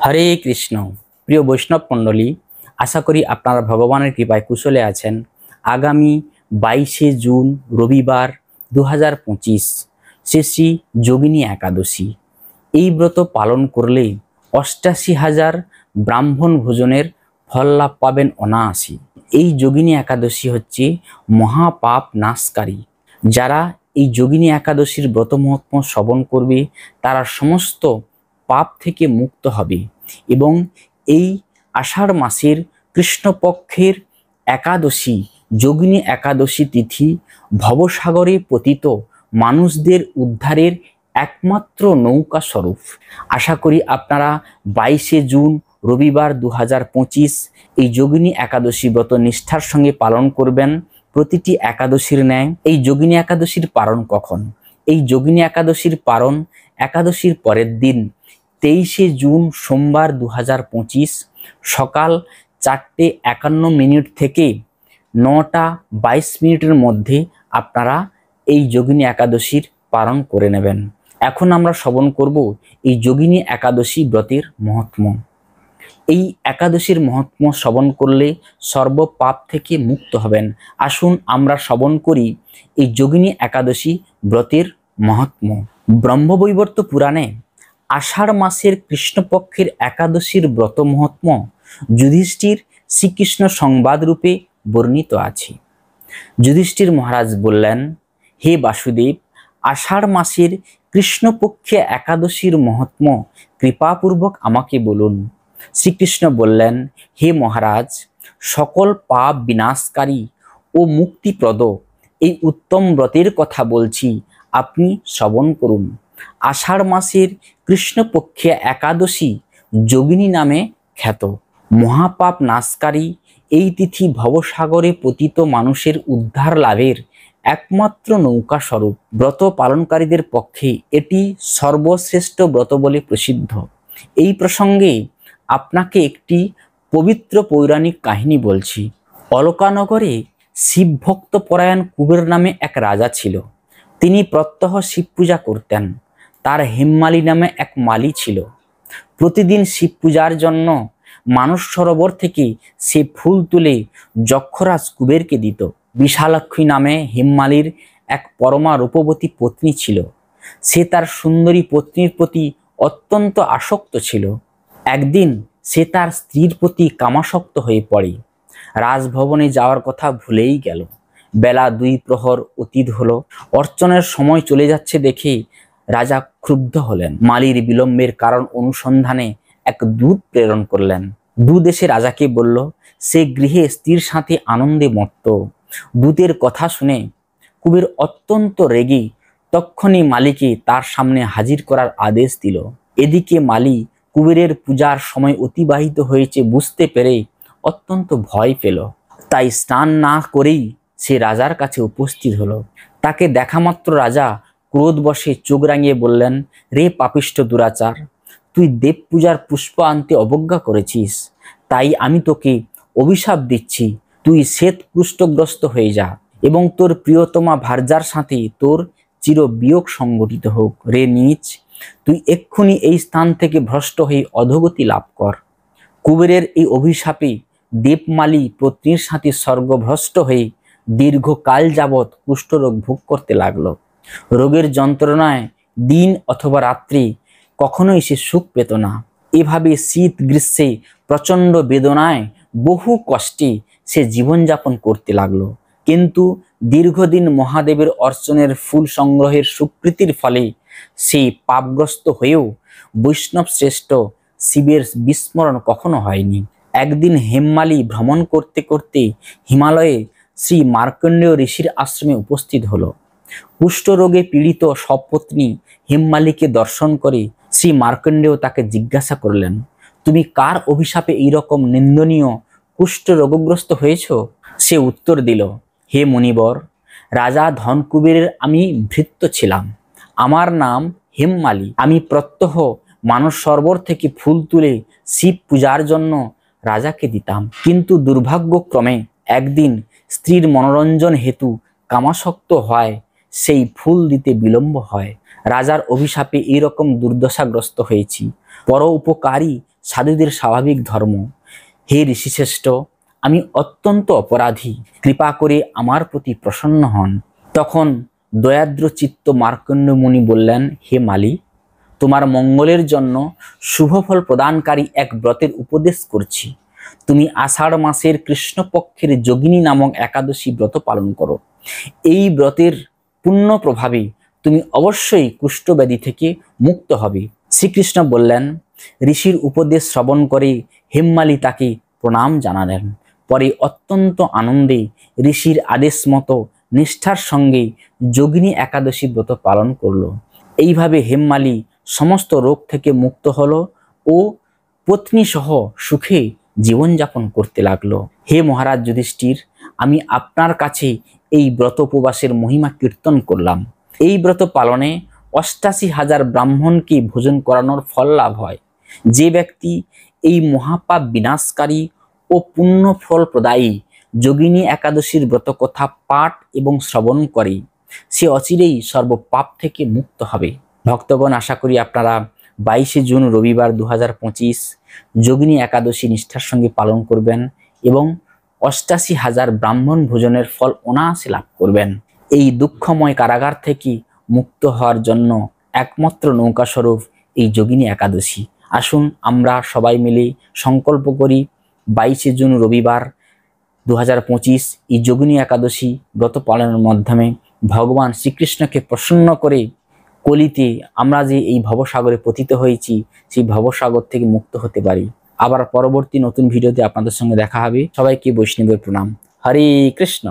হরে কৃষ্ণ। প্রিয় বৈষ্ণব মণ্ডলী, আশা করি আপনারা ভগবানের কৃপায় কুশলে আছেন। আগামী 22শে জুন রবিবার 2025 শ্রী শ্রী যোগিনী একাদশী। এই ব্রত পালন করলে 88,000 ব্রাহ্মণ ভোজনের ফল লাভ পাবেন অনায়াসে। এই যোগিনী একাদশী হচ্ছে মহাপাপ নাশকারী। যারা এই যোগিনী একাদশীর ব্রত মহাত্ম্য শ্রবণ করবে তারা সমস্ত পাপ থেকে মুক্ত হবে এবং এই আষাঢ় মাসের কৃষ্ণপক্ষের একাদশী যোগিনী একাদশী তিথি ভবসাগরে পতিত মানুষদের উদ্ধারের একমাত্র নৌকা স্বরূপ। আশা করি আপনারা 22শে জুন রবিবার 2025 এই যোগিনী একাদশী ব্রত নিষ্ঠার সঙ্গে পালন করবেন প্রতিটি একাদশীর ন্যায়। এই যোগিনী একাদশীর পারণ কখন? এই যোগিনী একাদশীর পারণ একাদশীর পরের দিন 23শে জুন সোমবার 2025 সকাল 4:51 থেকে 9:22 মধ্যে আপনারা এই যোগিনী একাদশীর পালন করে নেবেন। এখন আমরা শ্রবণ করব এই যোগিনী একাদশী ব্রতের মহাত্ম্য। এই একাদশীর মহাত্ম্য শ্রবণ করলে সর্বপাপ থেকে মুক্ত হবেন। আসুন আমরা শ্রবণ করি এই যোগিনী একাদশী ব্রতের মহাত্ম্য। ব্রহ্মবৈবর্ত পুরাণে আষাঢ় মাসের কৃষ্ণপক্ষের একাদশীর ব্রত মহাত্ম্য যুধিষ্ঠির শ্রীকৃষ্ণ সংবাদ রূপে বর্ণিত আছে। যুধিষ্ঠির মহারাজ বললেন, হে বাসুদেব, আষাঢ় মাসের কৃষ্ণপক্ষে একাদশীর মহাত্ম্য কৃপাপূর্বক আমাকে বলুন। শ্রীকৃষ্ণ বললেন, হে মহারাজ, সকল পাপ বিনাশকারী ও মুক্তিপ্রদ এই উত্তম ব্রতের কথা বলছি, আপনি শ্রবণ করুন। আষাঢ় মাসের কৃষ্ণপক্ষে একাদশী যোগিনী নামে খ্যাত। মহাপাপ নাশকারী এই তিথি ভবসাগরে পতিত মানুষের উদ্ধার লাভের একমাত্র নৌকা স্বরূপ। ব্রত পালনকারীদের পক্ষে এটি সর্বশ্রেষ্ঠ ব্রত বলে প্রসিদ্ধ। এই প্রসঙ্গে আপনাকে একটি পবিত্র পৌরাণিক কাহিনী বলছি। অলকানগরে শিবভক্ত পরায়ণ কুবের নামে এক রাজা ছিল। তিনি প্রত্যহ শিব পূজা করতেন। তার হেমমালী নামে এক মালী ছিল। প্রতিদিন শিব পূজার জন্য মানস সরোবর থেকে সে ফুল তুলে যক্ষরাজ কুবেরকে দিত। বিশালাক্ষী নামে হেমমালীর এক পরমা রূপবতী পত্নী ছিল। সে তার সুন্দরী পত্নীর প্রতি অত্যন্ত আসক্ত ছিল। একদিন সে তার স্ত্রীর প্রতি কামাসক্ত হয়ে পড়ে। রাজভবনে যাওয়ার কথা ভুলেই গেল। বেলা 2 প্রহর অতীত হলো। অর্চনের সময় চলে যাচ্ছে দেখে রাজা ক্ষুব্ধ হলেন। মালির বিলম্বের কারণ অনুসন্ধানে এক দূত প্রেরণ করলেন। দূত এসে রাজাকে বলল, সে গৃহে স্ত্রীর সাথে আনন্দে মত্ত। দূতের কথা শুনে কুবের অত্যন্ত রেগে তক্ষণি মালিকে তার সামনে হাজির করার আদেশ দিল। এদিকে মালি কুবেরের পূজার সময় অতিবাহিত হয়েছে বুঝতে পেরে অত্যন্ত ভয় পেল। তাই স্নান না করেই সে রাজার কাছে উপস্থিত হলো। তাকে দেখা মাত্র রাজা ক্রোধবশে চোখ রাঙিয়ে বললেন, রে পাপিষ্ঠ দুরাচার, তুই দেব পূজার পুষ্প আনতে অবজ্ঞা করেছিস, তাই আমি তোকে অভিশাপ দিচ্ছি, তুই শ্বেত কুষ্ঠগ্রস্ত হয়ে যা এবং তোর প্রিয়তমা ভার্যার সাথে তোর চির বিয়োগ সংগঠিত হোক। রে নীচ, তুই এক্ষুনি এই স্থান থেকে ভ্রষ্ট হয়ে অধোগতি লাভ কর। কুবেরের এই অভিশাপে দেবমালী পত্নীর সাথে স্বর্গভ্রষ্ট হয়ে দীর্ঘকাল যাবৎ কুষ্ঠরোগ ভোগ করতে লাগলো। রোগের যন্ত্রণায় দিন অথবা রাত্রি কখনোই সে সুখ পেত না। এভাবে শীত গ্রীষ্মে প্রচণ্ড বেদনায় বহু কষ্টে সে জীবনযাপন করতে লাগলো। কিন্তু দীর্ঘদিন মহাদেবের অর্চনের ফুল সংগ্রহের সুকৃতির ফলে সে পাপগ্রস্ত হয়েও বৈষ্ণব শ্রেষ্ঠ শিবের বিস্মরণ কখনো হয়নি। একদিন হেমমালী ভ্রমণ করতে করতে হিমালয়ে শ্রী মার্কণ্ডেয় ঋষির আশ্রমে উপস্থিত হলো। কুষ্ঠরোগে পীড়িত সপত্নী হেমমালীকে দর্শন করে শ্রী মার্কণ্ডেয় তাকে জিজ্ঞাসা করলেন, তুমি কার অভিশাপে এইরকম নিন্দনীয় কুষ্ঠরোগগ্রস্ত হয়েছ? সে উত্তর দিল, হে মুনিবর, রাজা ধনকুবেরের আমি ভৃত্য ছিলাম। আমার নাম হেমমালী। আমি প্রত্যহ মানস সরোবর থেকে ফুল তুলে শিব পূজার জন্য রাজাকে দিতাম। কিন্তু দুর্ভাগ্যক্রমে একদিন স্ত্রীর মনোরঞ্জন হেতু কামাসক্ত হয় সেই ফুল দিতে বিলম্ব হয়। রাজার অভিশাপে এইরকম দুর্দশাগ্রস্ত হয়েছি। পর উপকারী সাধুদের স্বাভাবিক ধর্ম। হে ঋষিশ্রেষ্ঠ, আমি অত্যন্ত অপরাধী, কৃপা করে আমার প্রতি প্রসন্ন হন। তখন দয়াদ্র চিত্ত মার্কণ্ড মুনি বললেন, হে মালি, তোমার মঙ্গলের জন্য শুভফল প্রদানকারী এক ব্রতের উপদেশ করছি। তুমি আষাঢ় মাসের কৃষ্ণপক্ষের যোগিনী নামক একাদশী ব্রত পালন করো। এই ব্রতের পুণ্য প্রভাবে তুমি অবশ্যই কুষ্ঠব্যাধি থেকে মুক্ত হবে। শ্রীকৃষ্ণ বললেন, ঋষির উপদেশ শ্রবণ করে হেমমালি তাকে প্রণাম জানালেন। পরে অত্যন্ত আনন্দে ঋষির আদেশ মতো নিষ্ঠার সঙ্গে যোগিনী একাদশী ব্রত পালন করল। এইভাবে হেমমালি সমস্ত রোগ থেকে মুক্ত হলো ও পত্নী সহ সুখে জীবনযাপন করতে লাগলো। হে মহারাজ যুধিষ্ঠির, আমি আপনার কাছে এই ব্রত উপবাসের মহিমা কীর্তন করলাম। এই ব্রত পালনে ৮৮,০০০ ব্রাহ্মণকে ভোজন করানোর ফল লাভ হয়। যে ব্যক্তি এই মহাপাপ বিনাশকারী ও পুণ্য ফল প্রদায়ী যোগিনী একাদশীর ব্রত কথা পাঠ এবং শ্রবণ করে, সে অচিরেই সর্বপাপ থেকে মুক্ত হবে। ভক্তগণ, আশা করি আপনারা ২২শে জুন রবিবার ২০২৫ যোগিনী একাদশী নিষ্ঠার সঙ্গে পালন করবেন এবং ৮৮,০০০ ব্রাহ্মণ ভোজনের ফল অনায়াসে লাভ করবেন। এই দুঃখময় কারাগার থেকে মুক্ত হওয়ার জন্য একমাত্র নৌকাস্বরূপ এই যোগিনী একাদশী। আসুন আমরা সবাই মিলে সংকল্প করি, ২২শে জুন রবিবার ২০২৫ এই যোগিনী একাদশী ব্রত পালনের মাধ্যমে ভগবান শ্রীকৃষ্ণকে প্রসন্ন করে কলিতে আমরা যে এই ভবসাগরে পতিত হয়েছি, সেই ভবসাগর থেকে মুক্ত হতে পারি। আবার পরবর্তী নতুন ভিডিওতে আপনাদের সঙ্গে দেখা হবে। সবাইকে বৈষ্ণবের প্রণাম। হরে কৃষ্ণ।